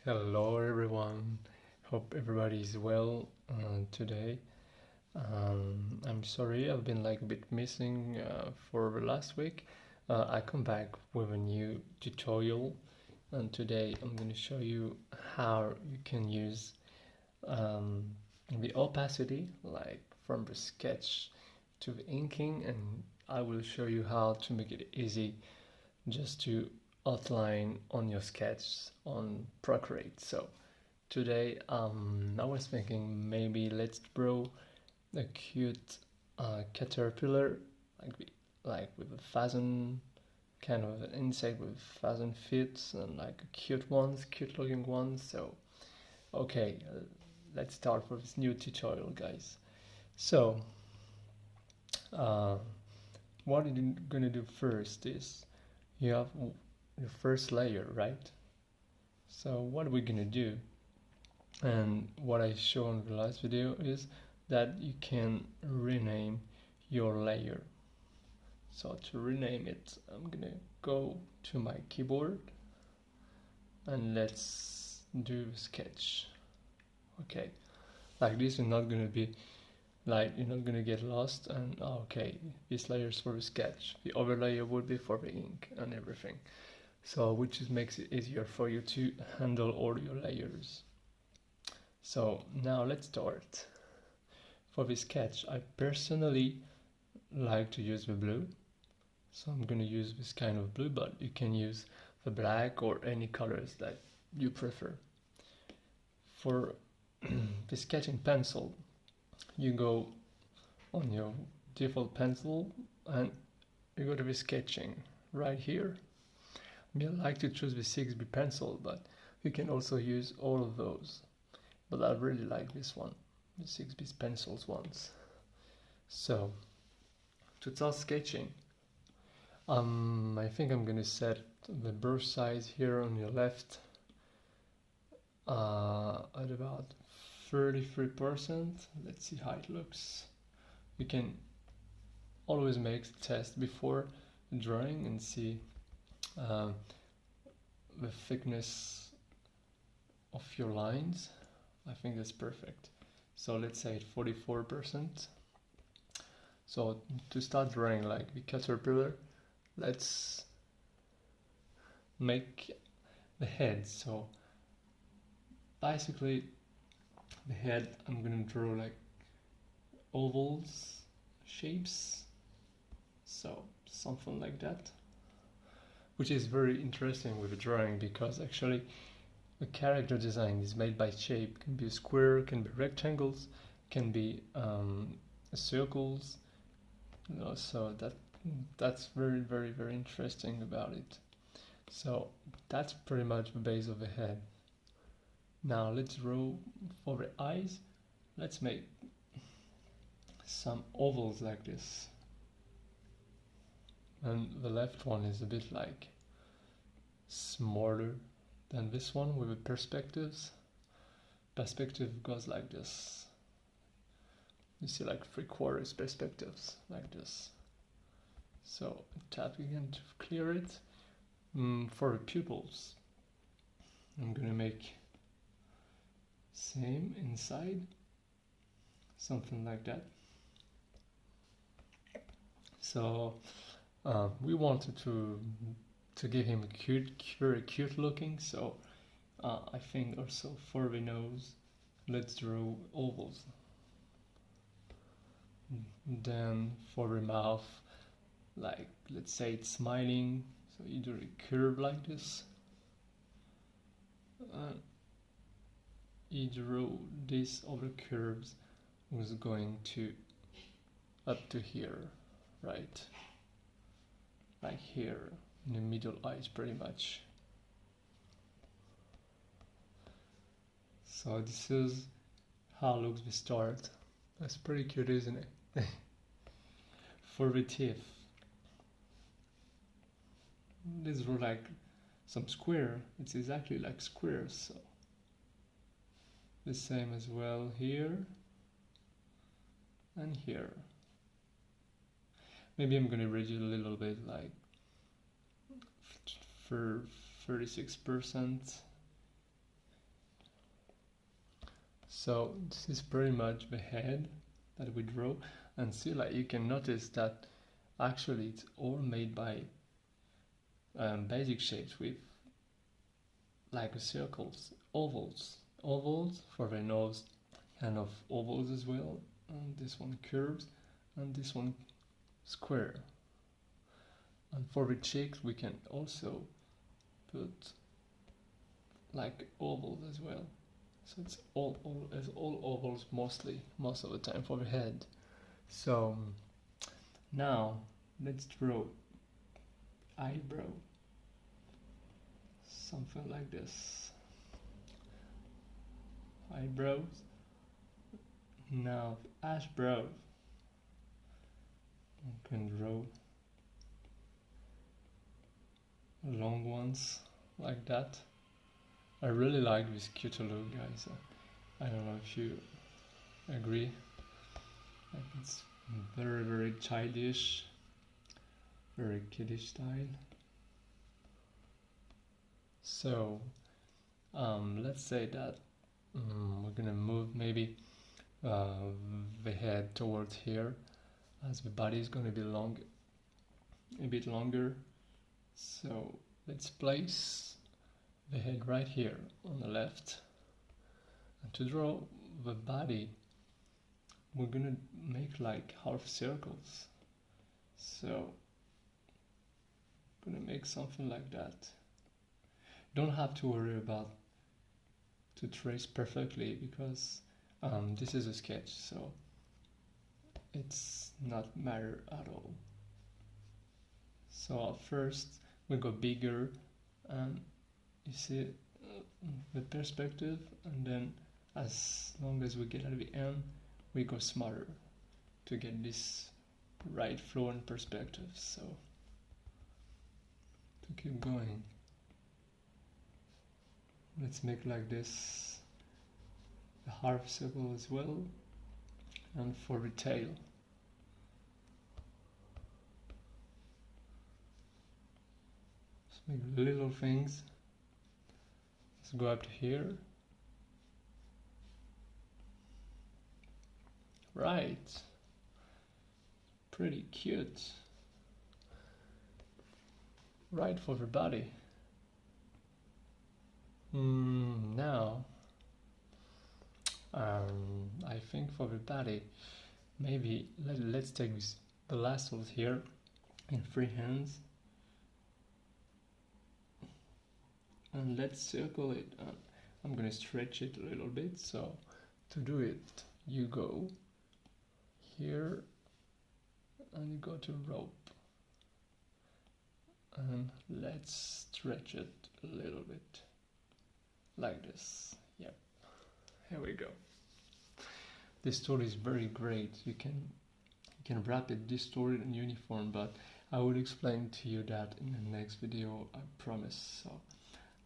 Hello everyone, hope everybody is well today. I'm sorry I've been like a bit missing for the last week. I come back with a new tutorial, and today I'm going to show you how you can use um, the opacity, like from the sketch to the inking, and I will show you how to make it easy just to outline on your sketch on Procreate. So today I was thinking maybe let's draw a cute caterpillar, like with a fasten, kind of an insect with fasten feet and like cute looking ones. So okay, let's start for this new tutorial, guys. So uh, what you're gonna do first is you have your first layer, right? So what are we gonna do? And what I showed in the last video is that you can rename your layer. So to rename it, I'm gonna go to my keyboard and let's do sketch. Okay, like this you're not gonna be like, you're not gonna get lost and okay, this layer is for the sketch, the other layer would be for the ink and everything. So which just makes it easier for you to handle all your layers. So now let's start. For this sketch, I personally like to use the blue. So I'm going to use this kind of blue, but you can use the black or any colors that you prefer. For the sketching pencil, you go on your default pencil and you go to the sketching right here. I like to choose the 6B pencil, but you can also use all of those. But I really like this one, the 6B pencils ones. So to start sketching, I think I'm gonna set the brush size here on your left at about 33%. Let's see how it looks. You can always make a test before drawing and see the thickness of your lines. I think that's perfect. So let's say 44%. So to start drawing like the caterpillar, let's make the head. So basically the head, I'm gonna draw like ovals shapes, so something like that, which is very interesting with the drawing because actually a character design is made by shape. Can be a square, can be rectangles, can be circles, you know, so that's very interesting about it. So that's pretty much the base of the head. Now let's draw for the eyes. Let's make some ovals like this, and the left one is a bit like smaller than this one with the perspectives. Perspective goes like this. You see like 3/4 perspectives like this. So tap again to clear it. For the pupils, I'm gonna make same inside, something like that. So we wanted to give him a very cute looking. So I think also for the nose, let's draw ovals. Then for the mouth, like let's say it's smiling, so you do a curve like this. You draw this over curves was going to up to here, right? Like here in the middle eyes pretty much. So this is how looks the start. That's pretty cute, isn't it? For the teeth, let's draw like some square. It's exactly like squares, so the same as well here and here. Maybe I'm gonna reduce a little bit, like for 36%. So this is pretty much the head that we draw, and see, like, you can notice that actually it's all made by basic shapes with like circles, ovals for the nose, kind of ovals as well, and this one curves, and this one square. And for the cheeks we can also put like ovals as well. So it's all ovals most of the time for the head. So now let's draw eyebrow, something like this. Eyebrows. Now ash brow. I can draw long ones like that. I really like this cute look, guys. I don't know if you agree. Like, it's very childish, very kiddish style. So let's say that we're gonna move maybe the head towards here, as the body is gonna be a bit longer. So let's place the head right here on the left, and to draw the body we're gonna make like half circles. So I'm gonna make something like that. Don't have to worry about to trace perfectly, because this is a sketch, so it's not matter at all. So first we go bigger, and you see the perspective, and then as long as we get at the end we go smaller to get this right flow and perspective. So to keep going, let's make like this a half circle as well, and for the tail let's make little things. Let's go up to here. Right, pretty cute. Right for the body. Now I think for the body maybe let's take the last one here in free hands, and let's circle it. I'm gonna stretch it a little bit. So to do it, you go here and you go to rope, and let's stretch it a little bit like this. Yep, here we go. This tool is very great. You can wrap it distorted and uniform, but I will explain to you that in the next video, I promise. So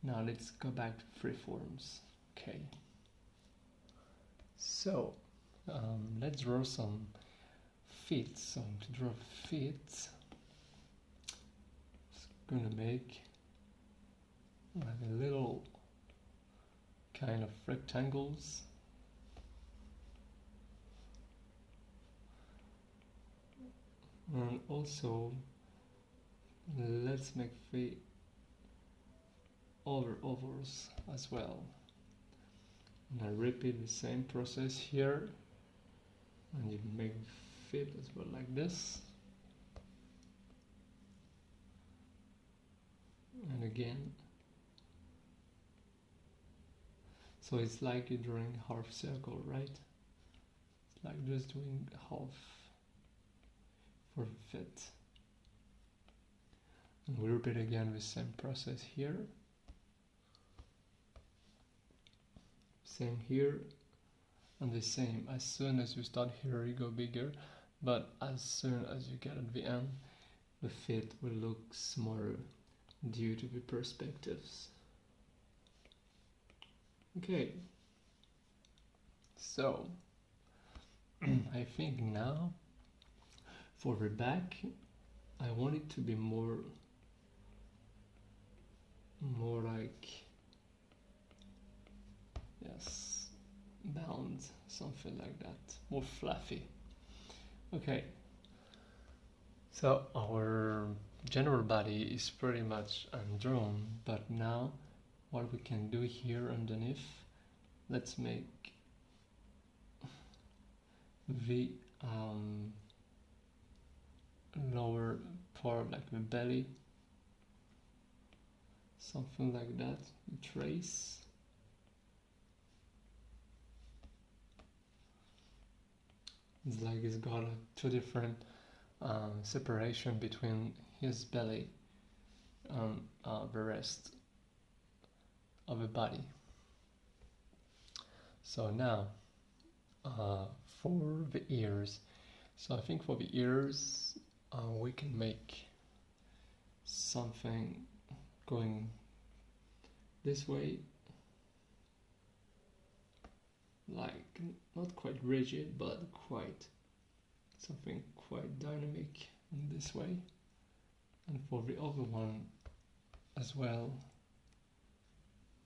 now let's go back to freeforms. Okay, so let's draw some feet. So to draw feet, I'm gonna make like a little kind of rectangles, and also let's make feet over ovals as well. And I repeat the same process here, and you make feet as well like this, and again. So it's like you're drawing a half circle, right? It's like just doing half for fit. And we repeat again the same process here. Same here, and the same. As soon as you start here, you go bigger, but as soon as you get at the end, the fit will look smaller due to the perspectives. Okay, so I think now for the back, I want it to be more like, yes, bound, something like that, more fluffy. Okay, so our general body is pretty much undrawn, but now what we can do here underneath, let's make the lower part, like the belly, something like that, trace. It's like it's got two different separation between his belly and the rest of the body. So now for the ears, so I think for the ears we can make something going this way, like not quite rigid but quite something quite dynamic in this way, and for the other one as well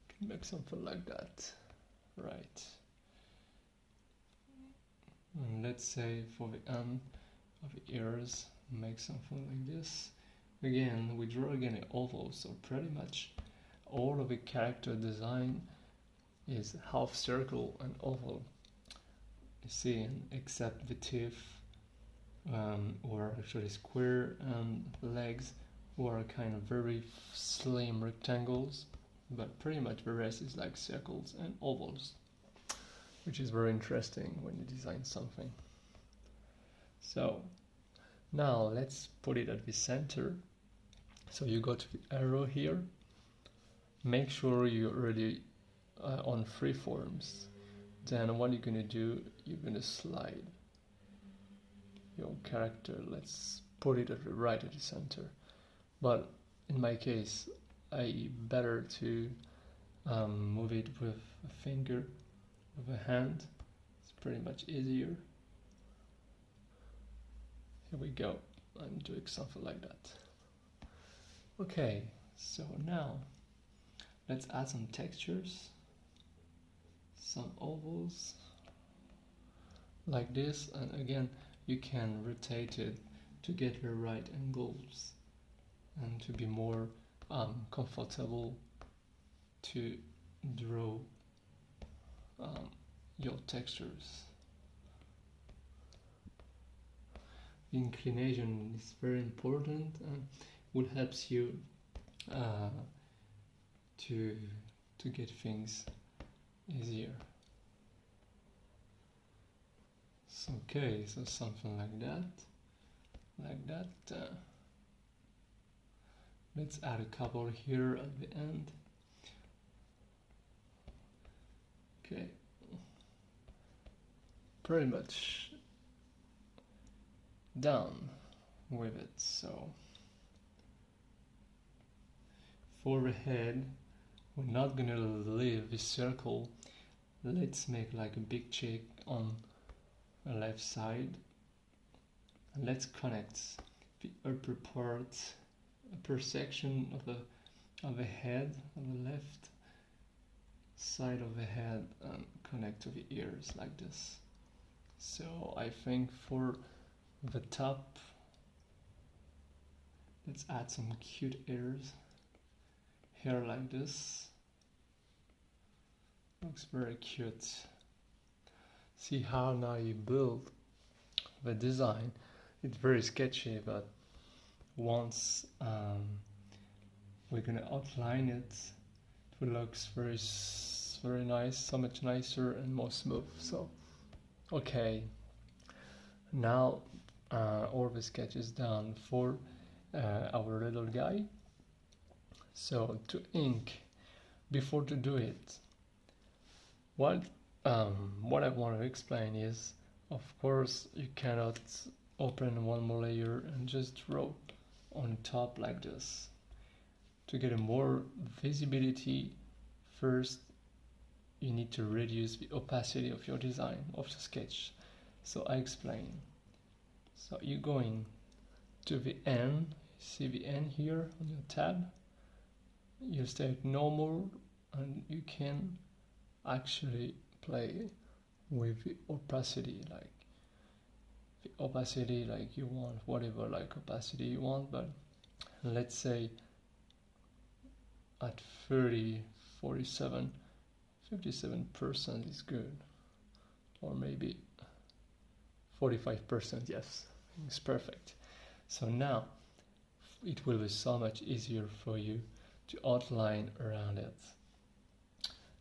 can make something like that, right? And let's say for the end of the ears make something like this. Again, we draw again an oval, so pretty much all of the character design is half circle and oval. You see, except the teeth, who are actually square, and legs, who are kind of very slim rectangles, but pretty much the rest is like circles and ovals, which is very interesting when you design something. So now let's put it at the center. So you go to the arrow here, make sure you're already on freeforms. Then what you're going to do, you're going to slide your character. Let's put it at the right at the center. But in my case, I better to move it with a finger, with a hand. It's pretty much easier. Here we go. I'm doing something like that. Okay, so now let's add some textures, some ovals like this, and again you can rotate it to get the right angles and to be more comfortable to draw your textures. The inclination is very important and will help you to get things easier. So, okay, so something like that. Let's add a couple here at the end. Okay, pretty much done with it. So for the head, we're not gonna leave the circle. Let's make like a big check on the left side, and let's connect the upper part, upper section of the head, on the left side of the head, and connect to the ears like this. So I think for the top, let's add some cute ears, hair like this. Looks very cute. See how now you build the design. It's very sketchy, but once we're gonna outline it, it looks very nice, so much nicer and more smooth. So okay, now all the sketch is done for our little guy. So to ink, before to do it, what I want to explain is, of course, you cannot open one more layer and just draw on top like this. To get a more visibility, first you need to reduce the opacity of your design, of the sketch. So I explain. So you're going to the N, see the N here on your tab, you stay at normal and you can actually play with the opacity, like you want whatever like opacity you want, but let's say at 30, 47, 57% is good, or maybe 45%, yes, it's perfect. So now it will be so much easier for you to outline around it.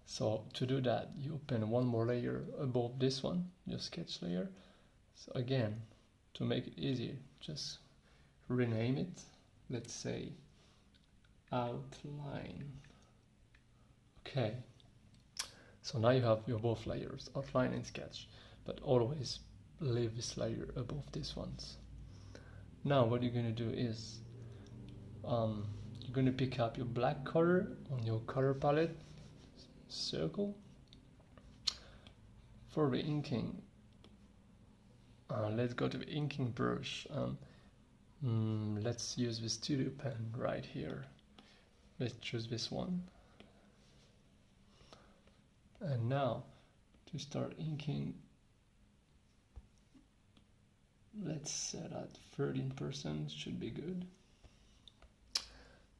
So to do that, you open one more layer above this one, your sketch layer. So again, to make it easier, just rename it. Let's say outline. Okay. So now you have your both layers, outline and sketch, but always leave this layer above these ones. Now what you're going to do is you're going to pick up your black color on your color palette, circle. For the inking, let's go to the inking brush. Let's use the studio pen right here. Let's choose this one. And now to start inking, let's set at 13%, should be good.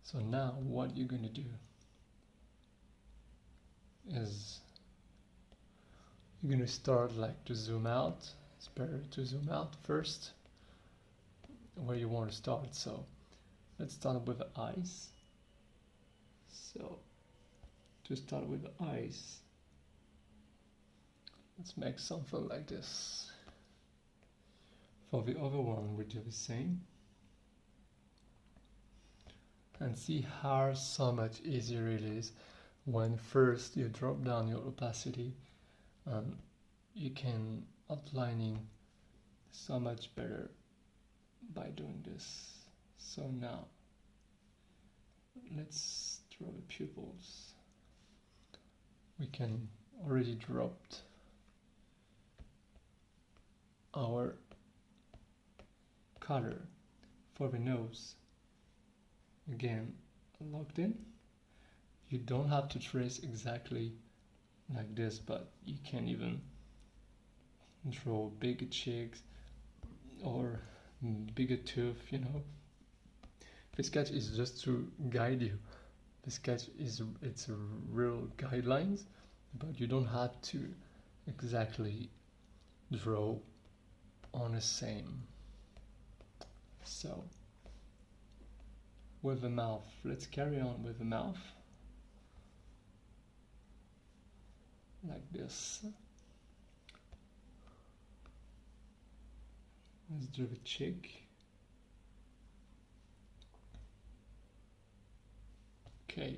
So now what you're going to do is you're going to start like to zoom out. It's better to zoom out first where you want to start. So let's start with the eyes. So to start with the eyes, let's make something like this. For the other one we do the same. And see how so much easier it is when first you drop down your opacity, you can outlining so much better by doing this. So now let's draw the pupils. We can already dropped our color for the nose. Again, locked in. You don't have to trace exactly like this, but you can even draw bigger cheeks or bigger tooth, you know. The sketch is just to guide you. The sketch it's a real guidelines, but you don't have to exactly draw on the same. So with the mouth, let's carry on with the mouth like this. Let's do the cheek. Okay.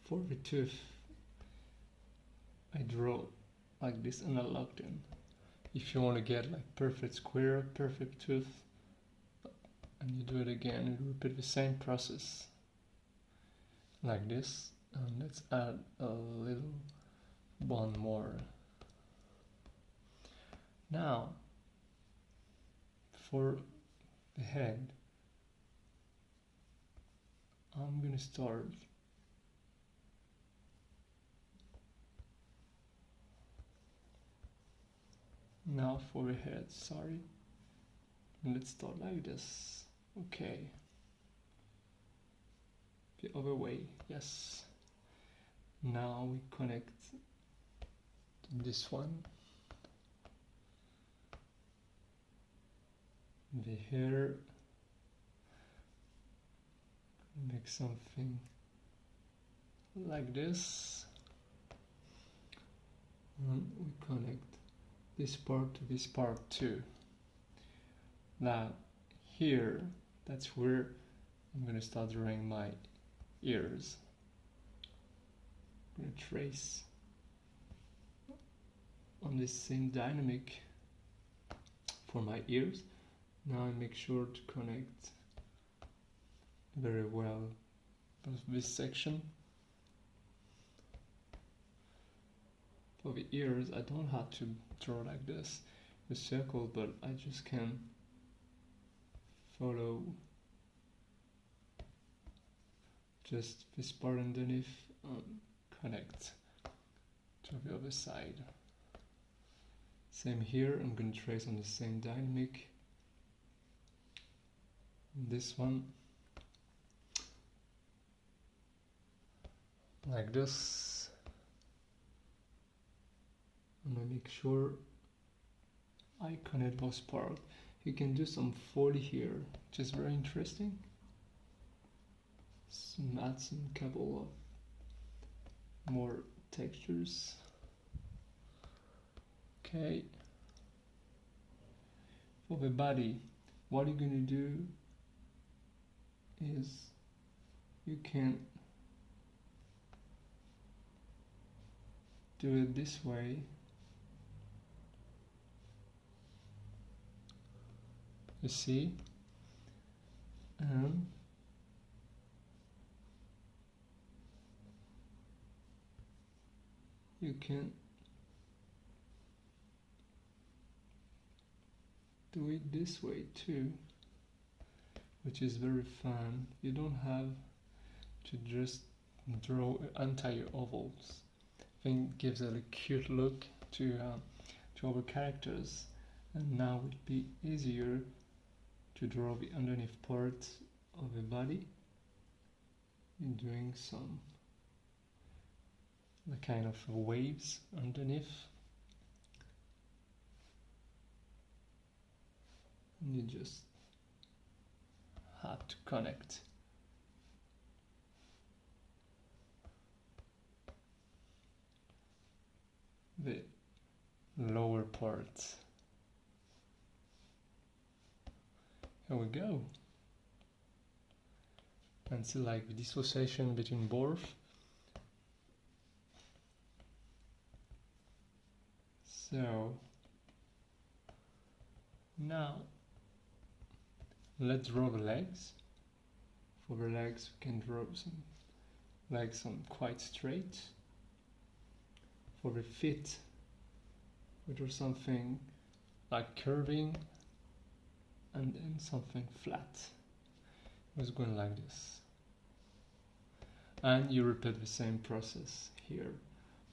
For the tooth, I draw like this and I locked in. If you want to get like perfect square, perfect tooth, and you do it again, you repeat the same process like this, and let's add a little one more. Now for the head, I'm gonna start now for the head, sorry, let's start like this. Okay, the other way, yes. Now we connect to this one, the hair, make something like this, and we connect this part to this part too. Now here, that's where I'm going to start drawing my ears. I'm going to trace on this same dynamic for my ears. Now I make sure to connect very well with this section. For the ears, I don't have to draw like this, the circle, but I just can follow just this part underneath and connect to the other side. Same here, I'm going to trace on the same dynamic. This one, like this. I'm going to make sure I connect those parts. You can do some foley here, which is very interesting. Add some couple of more textures. Okay. For the body, what you're going to do is you can do it this way. You see? And you can do it this way too, which is very fun. You don't have to just draw entire ovals. I think it gives it a cute look to our characters, and now it would be easier to draw the underneath part of the body in doing some the kind of waves underneath. And you just have to connect the lower part. Here we go. And see like the dissociation between both. So now let's draw the legs. For the legs we can draw some legs quite straight. For the feet we draw something like curving and then something flat. It's going like this. And you repeat the same process here,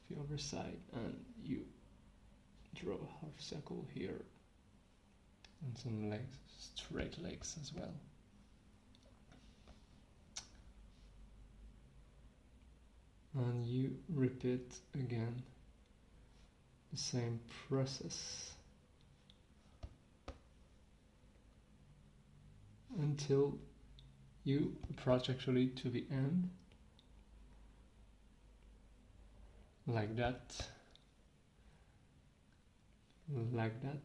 the other side, and you draw a half circle here and some legs, straight legs as well. And you repeat again the same process until you approach actually to the end, like that, like that,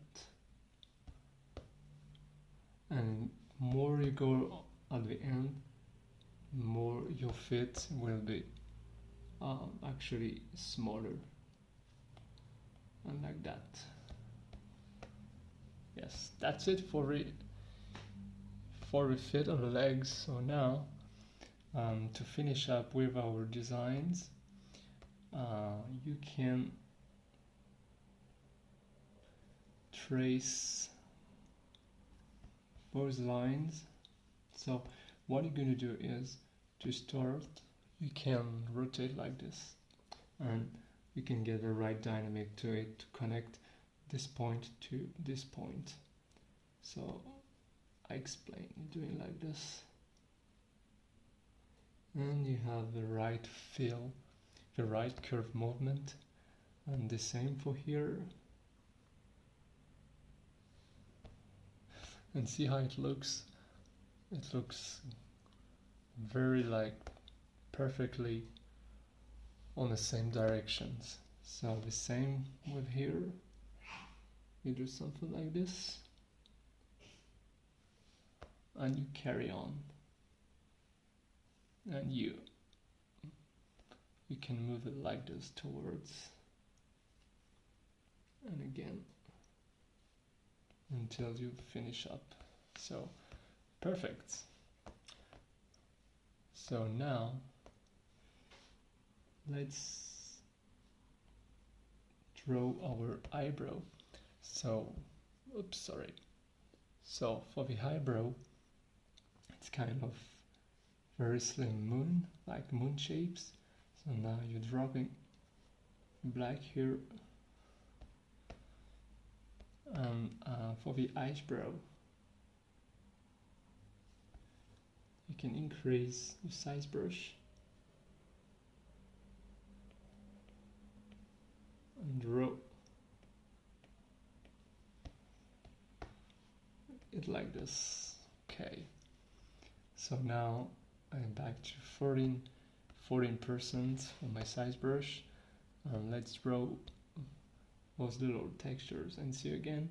and more you go at the end, more your feet will be actually smaller, and like that. Yes, that's it for the feet on the legs. So now to finish up with our designs, you can trace those lines. So what you're going to do is, to start, you can rotate like this, and you can get the right dynamic to it to connect this point to this point. So I explain doing like this, and you have the right feel, the right curve movement, and the same for here. And see how it looks. It looks very like perfectly on the same directions. So the same with here. You do something like this, and you carry on, and you can move it like this towards, and again until you finish up. So perfect. So now let's draw our eyebrow. So so for the eyebrow, it's kind of very slim moon, like moon shapes. So now you're dropping black here, and for the eyebrow you can increase the size brush and draw it like this. Okay, so now I'm back to 14% on my size brush, and let's draw those little textures. And see, again,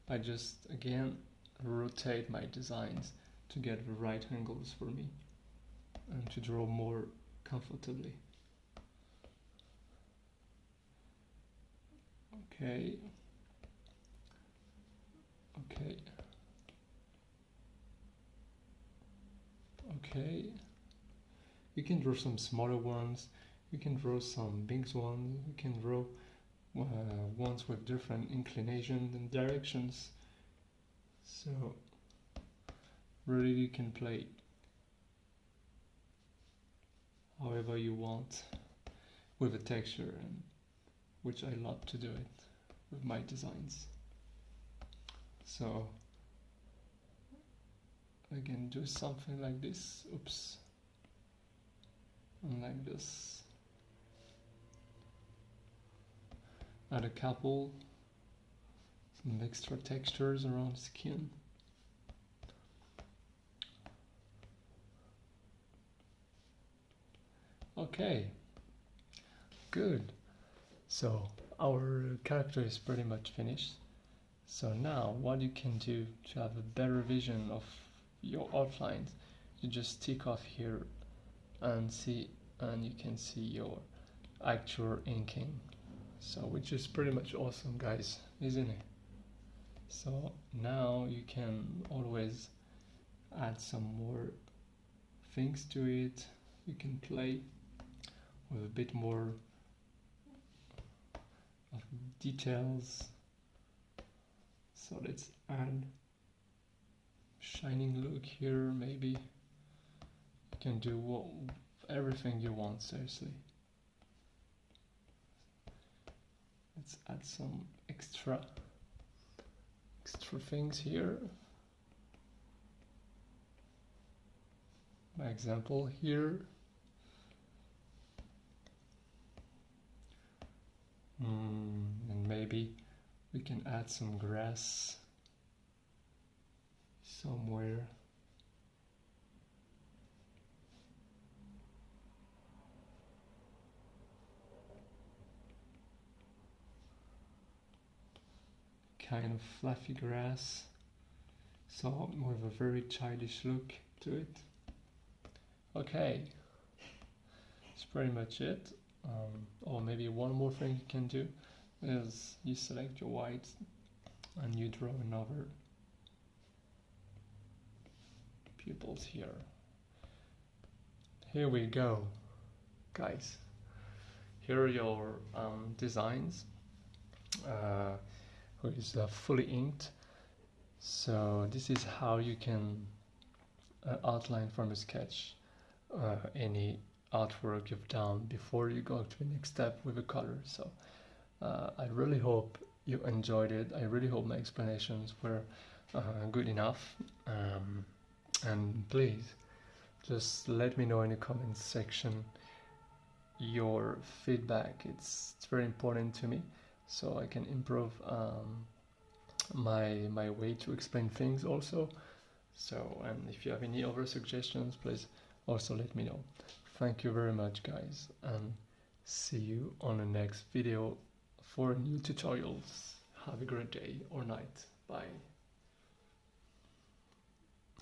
I just again rotate my designs to get the right angles for me and to draw more comfortably. Okay, okay, okay. You can draw some smaller ones, you can draw some big ones, you can draw ones with different inclinations and directions. So really you can play however you want with the texture, and which I love to do it with my designs. So I can do something like this, oops, and like this. Add a couple, some extra textures around skin. Okay, good. So our character is pretty much finished. So now what you can do to have a better vision of your outlines, you just tick off here and you can see your actual inking. So which is pretty much awesome, guys, isn't it? So now you can always add some more things to it. You can play with a bit more of details. So let's add shining look here. Maybe you can do everything you want, seriously. Let's add some extra things here. My example here. And maybe we can add some grass somewhere. Kind of fluffy grass, so with a very childish look to it. Okay, that's pretty much it. Or maybe one more thing you can do is you select your white and you draw another pupils here. Here we go, guys. Here are your designs. Is fully inked. So this is how you can outline from a sketch any artwork you've done before you go to the next step with the color. So I really hope you enjoyed it. I really hope my explanations were good enough, and please just let me know in the comments section your feedback. It's very important to me, so I can improve my way to explain things also. So, and if you have any other suggestions, please also let me know. Thank you very much, guys, and see you on the next video for new tutorials. Have a great day or night. Bye.